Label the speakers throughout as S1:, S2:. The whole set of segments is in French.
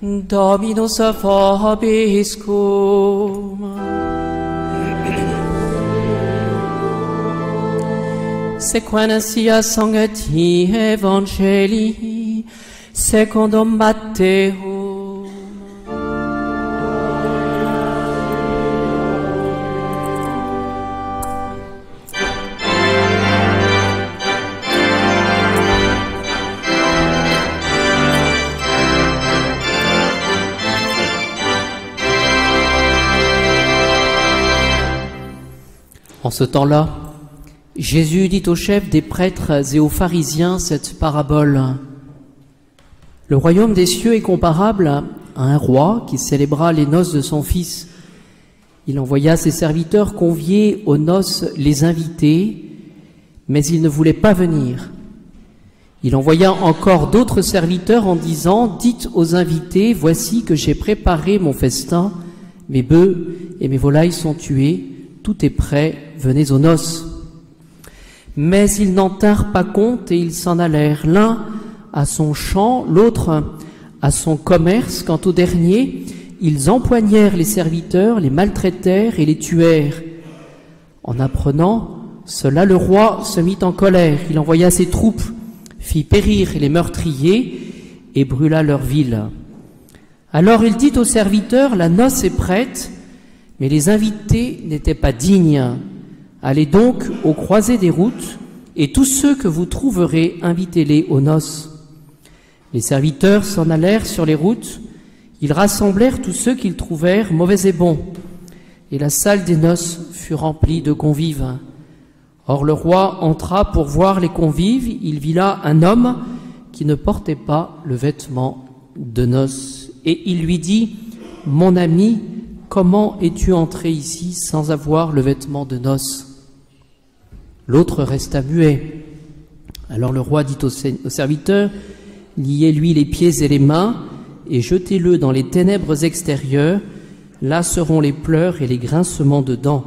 S1: Dominus vobiscum. Sequentia sancti Evangelii secundum Matteum.
S2: En ce temps-là, Jésus dit aux chefs des prêtres et aux pharisiens cette parabole. Le royaume des cieux est comparable à un roi qui célébra les noces de son fils. Il envoya ses serviteurs convier aux noces les invités, mais ils ne voulaient pas venir. Il envoya encore d'autres serviteurs en disant « Dites aux invités, voici que j'ai préparé mon festin, mes bœufs et mes volailles sont tués, tout est prêt, venez aux noces. » Mais ils n'en tinrent pas compte et ils s'en allèrent, l'un à son champ, l'autre à son commerce. Quant au dernier, ils empoignèrent les serviteurs, les maltraitèrent et les tuèrent. En apprenant cela, le roi se mit en colère. Il envoya ses troupes, fit périr les meurtriers et brûla leur ville. Alors il dit aux serviteurs, la noce est prête, mais les invités n'étaient pas dignes. Allez donc aux croisées des routes, et tous ceux que vous trouverez, invitez-les aux noces. Les serviteurs s'en allèrent sur les routes, ils rassemblèrent tous ceux qu'ils trouvèrent, mauvais et bons, et la salle des noces fut remplie de convives. Or le roi entra pour voir les convives, il vit là un homme qui ne portait pas le vêtement de noces, et il lui dit, « Mon ami, comment es-tu entré ici sans avoir le vêtement de noces ?» L'autre resta muet. Alors le roi dit au serviteur, « Liez-lui les pieds et les mains et jetez-le dans les ténèbres extérieures. Là seront les pleurs et les grincements de dents,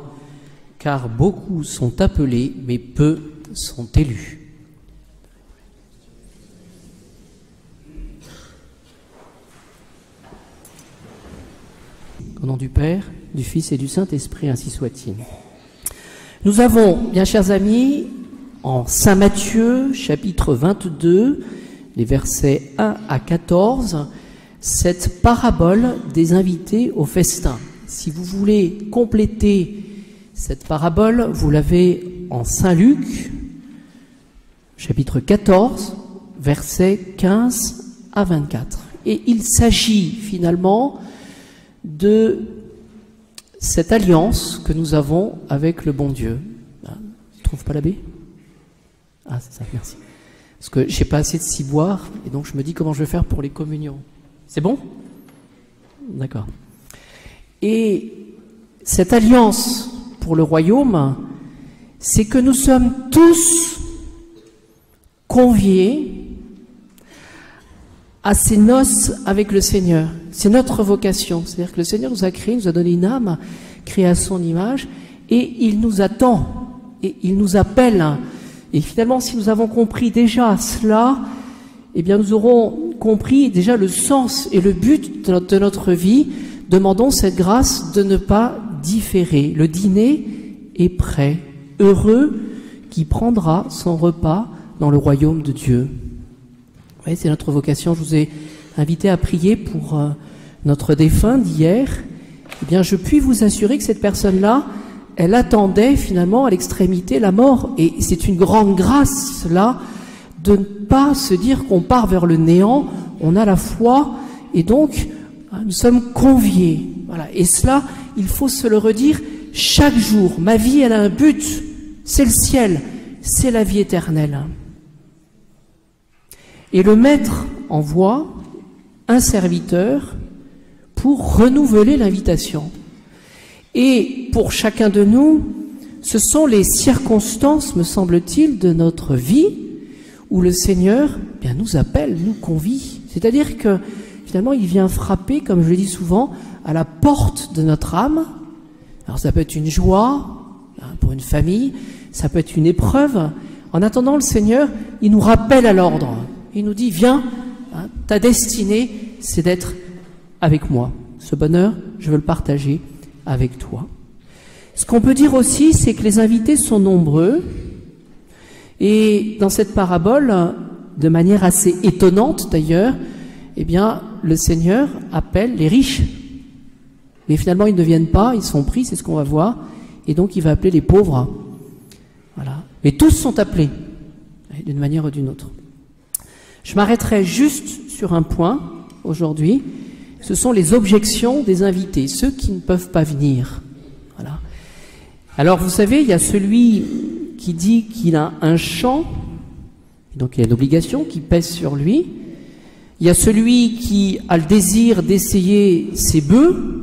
S2: car beaucoup sont appelés, mais peu sont élus. » Au nom du Père, du Fils et du Saint-Esprit, ainsi soit-il. Nous avons, bien chers amis, en Saint Matthieu, chapitre 22, les versets 1 à 14, cette parabole des invités au festin. Si vous voulez compléter cette parabole, vous l'avez en Saint Luc, chapitre 14, versets 15 à 24. Et il s'agit finalement de cette alliance que nous avons avec le bon Dieu. Tu trouves pas l'abbé? Ah, c'est ça, merci. Parce que j'ai pas assez de ciboire, et donc je me dis comment je vais faire pour les communions. C'est bon? D'accord. Et cette alliance pour le royaume, c'est que nous sommes tous conviés à ces noces avec le Seigneur. C'est notre vocation. C'est-à-dire que le Seigneur nous a créés, nous a donné une âme, créée à son image, et il nous attend, et il nous appelle. Et finalement, si nous avons compris déjà cela, eh bien nous aurons compris déjà le sens et le but de notre vie. Demandons cette grâce de ne pas différer. Le dîner est prêt. Heureux qui prendra son repas dans le royaume de Dieu. Oui, c'est notre vocation. Je vous ai invité à prier pour notre défunt d'hier. Eh bien, je puis vous assurer que cette personne-là, elle attendait finalement à l'extrémité la mort. Et c'est une grande grâce, cela, de ne pas se dire qu'on part vers le néant. On a la foi et donc nous sommes conviés. Voilà. Et cela, il faut se le redire chaque jour. Ma vie, elle a un but. C'est le ciel. C'est la vie éternelle. Et le maître envoie un serviteur pour renouveler l'invitation. Et pour chacun de nous, ce sont les circonstances, me semble-t-il, de notre vie où le Seigneur nous appelle, nous convie. C'est-à-dire que finalement, il vient frapper, comme je le dis souvent, à la porte de notre âme. Alors ça peut être une joie pour une famille, ça peut être une épreuve. En attendant, le Seigneur, il nous rappelle à l'ordre. Il nous dit, viens, ta destinée, c'est d'être avec moi. Ce bonheur, je veux le partager avec toi. Ce qu'on peut dire aussi, c'est que les invités sont nombreux. Et dans cette parabole, de manière assez étonnante d'ailleurs, eh bien, le Seigneur appelle les riches. Mais finalement, ils ne viennent pas, ils sont pris, c'est ce qu'on va voir. Et donc, il va appeler les pauvres. Voilà. Mais tous sont appelés, d'une manière ou d'une autre. Je m'arrêterai juste sur un point aujourd'hui. Ce sont les objections des invités, ceux qui ne peuvent pas venir. Voilà. Alors, vous savez, il y a celui qui dit qu'il a un champ, donc il y a une obligation qui pèse sur lui. Il y a celui qui a le désir d'essayer ses bœufs.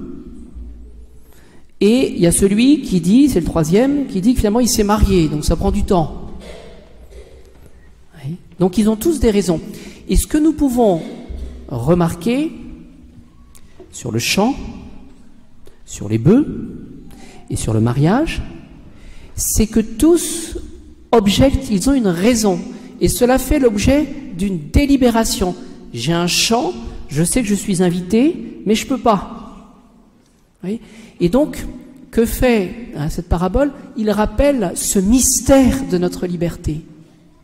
S2: Et il y a celui qui dit, c'est le troisième, qui dit que finalement il s'est marié, donc ça prend du temps. Oui. Donc ils ont tous des raisons. Et ce que nous pouvons remarquer sur le champ, sur les bœufs et sur le mariage, c'est que tous objectent, ils ont une raison. Et cela fait l'objet d'une délibération. J'ai un champ, je sais que je suis invité, mais je ne peux pas. Oui. Et donc, que fait cette parabole? Il rappelle ce mystère de notre liberté.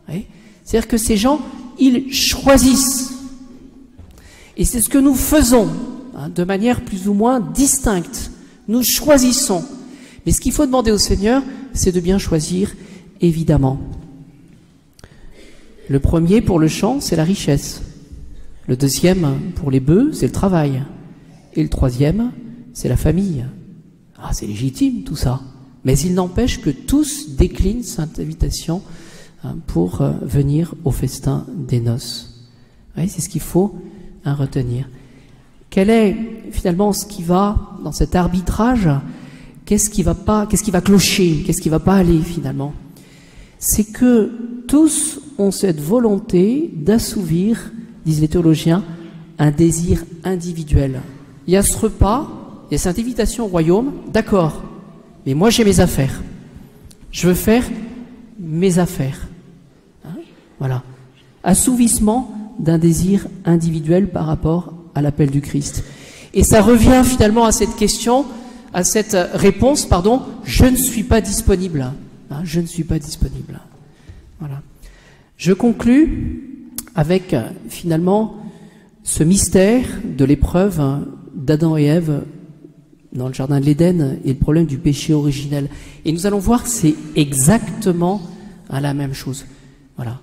S2: Oui. C'est-à-dire que ces gens, ils choisissent. Et c'est ce que nous faisons, de manière plus ou moins distincte. Nous choisissons. Mais ce qu'il faut demander au Seigneur, c'est de bien choisir, évidemment. Le premier pour le champ, c'est la richesse. Le deuxième pour les bœufs, c'est le travail. Et le troisième, c'est la famille. Ah, c'est légitime tout ça. Mais il n'empêche que tous déclinent cette invitation pour venir au festin des noces. Oui, c'est ce qu'il faut retenir. Quel est finalement ce qui va dans cet arbitrage? Qu'est-ce qui va pas, qu'est-ce qui va clocher, qu'est-ce qui va pas aller finalement? C'est que tous ont cette volonté d'assouvir, disent les théologiens, un désir individuel. Il y a ce repas, il y a cette invitation au royaume, d'accord, mais moi j'ai mes affaires. Je veux faire mes affaires. Voilà. Assouvissement d'un désir individuel par rapport à l'appel du Christ. Et ça revient finalement à cette question, à cette réponse, pardon, je ne suis pas disponible. Je ne suis pas disponible. Voilà. Je conclus avec finalement ce mystère de l'épreuve d'Adam et Ève dans le jardin de l'Éden et le problème du péché originel. Et nous allons voir que c'est exactement la même chose. Voilà.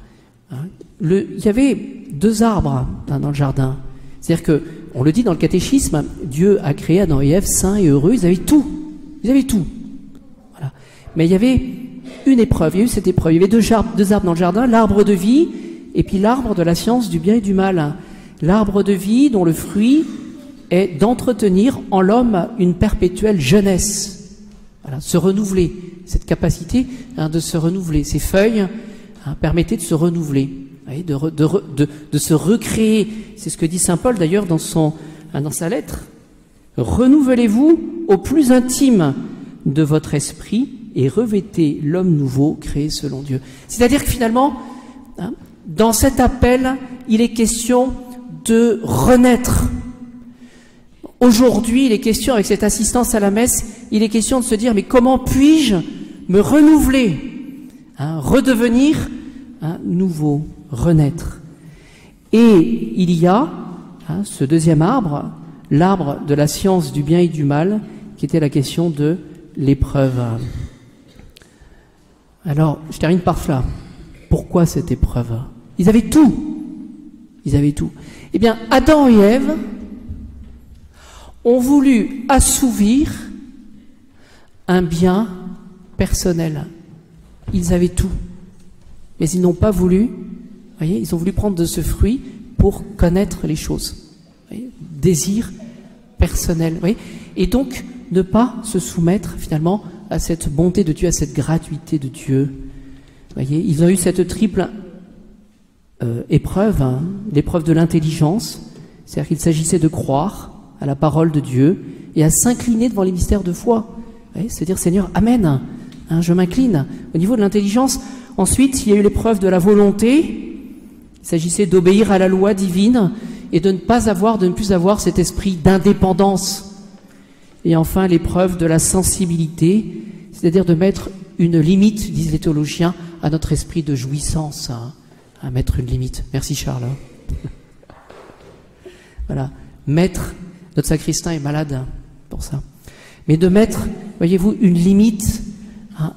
S2: Il y avait deux arbres dans le jardin. C'est-à-dire que, on le dit dans le catéchisme, Dieu a créé Adam et Ève saints et heureux, ils avaient tout. Ils avaient tout. Voilà. Mais il y avait une épreuve, il y a eu cette épreuve. Il y avait deux arbres dans le jardin, l'arbre de vie et puis l'arbre de la science du bien et du mal. L'arbre de vie dont le fruit est d'entretenir en l'homme une perpétuelle jeunesse. Voilà, se renouveler, cette capacité de se renouveler. Ces feuilles permettaient de se renouveler, de se recréer. C'est ce que dit saint Paul d'ailleurs dans sa lettre. Renouvelez-vous au plus intime de votre esprit et revêtez l'homme nouveau créé selon Dieu. C'est-à-dire que finalement, dans cet appel, il est question de renaître. Aujourd'hui, il est question, avec cette assistance à la messe, il est question de se dire, mais comment puis-je me renouveler, redevenir nouveau, renaître. Et il y a ce deuxième arbre, l'arbre de la science du bien et du mal, qui était la question de l'épreuve. Alors, je termine par cela. Pourquoi cette épreuve? Ils avaient tout. Ils avaient tout. Eh bien, Adam et Ève ont voulu assouvir un bien personnel. Ils avaient tout. Mais ils n'ont pas voulu, voyez, ils ont voulu prendre de ce fruit pour connaître les choses. Voyez, désir personnel. Voyez, et donc, ne pas se soumettre finalement à cette bonté de Dieu, à cette gratuité de Dieu. Voyez, ils ont eu cette triple épreuve, l'épreuve de l'intelligence, c'est-à-dire qu'il s'agissait de croire à la parole de Dieu et à s'incliner devant les mystères de foi. C'est-à-dire, Seigneur, Amen, je m'incline. Au niveau de l'intelligence, ensuite, il y a eu l'épreuve de la volonté. Il s'agissait d'obéir à la loi divine et de ne plus avoir cet esprit d'indépendance. Et enfin, l'épreuve de la sensibilité, c'est-à-dire de mettre une limite, disent les théologiens, à notre esprit de jouissance, à mettre une limite. Merci Charles. Voilà, notre sacristain est malade pour ça, mais de mettre, voyez-vous, une limite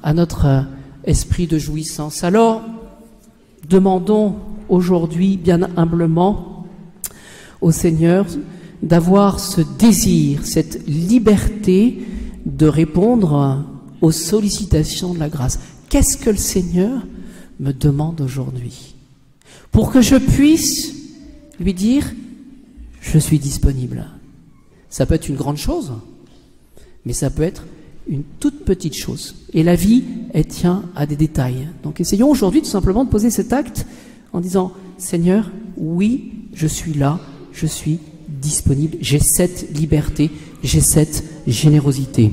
S2: à notre esprit de jouissance. Alors, demandons aujourd'hui bien humblement au Seigneur d'avoir ce désir, cette liberté de répondre aux sollicitations de la grâce. Qu'est-ce que le Seigneur me demande aujourd'hui? Pour que je puisse lui dire, je suis disponible. Ça peut être une grande chose, mais ça peut être une toute petite chose. Et la vie, elle tient à des détails. Donc essayons aujourd'hui tout simplement de poser cet acte en disant, Seigneur, oui, je suis là, je suis disponible, j'ai cette liberté, j'ai cette générosité.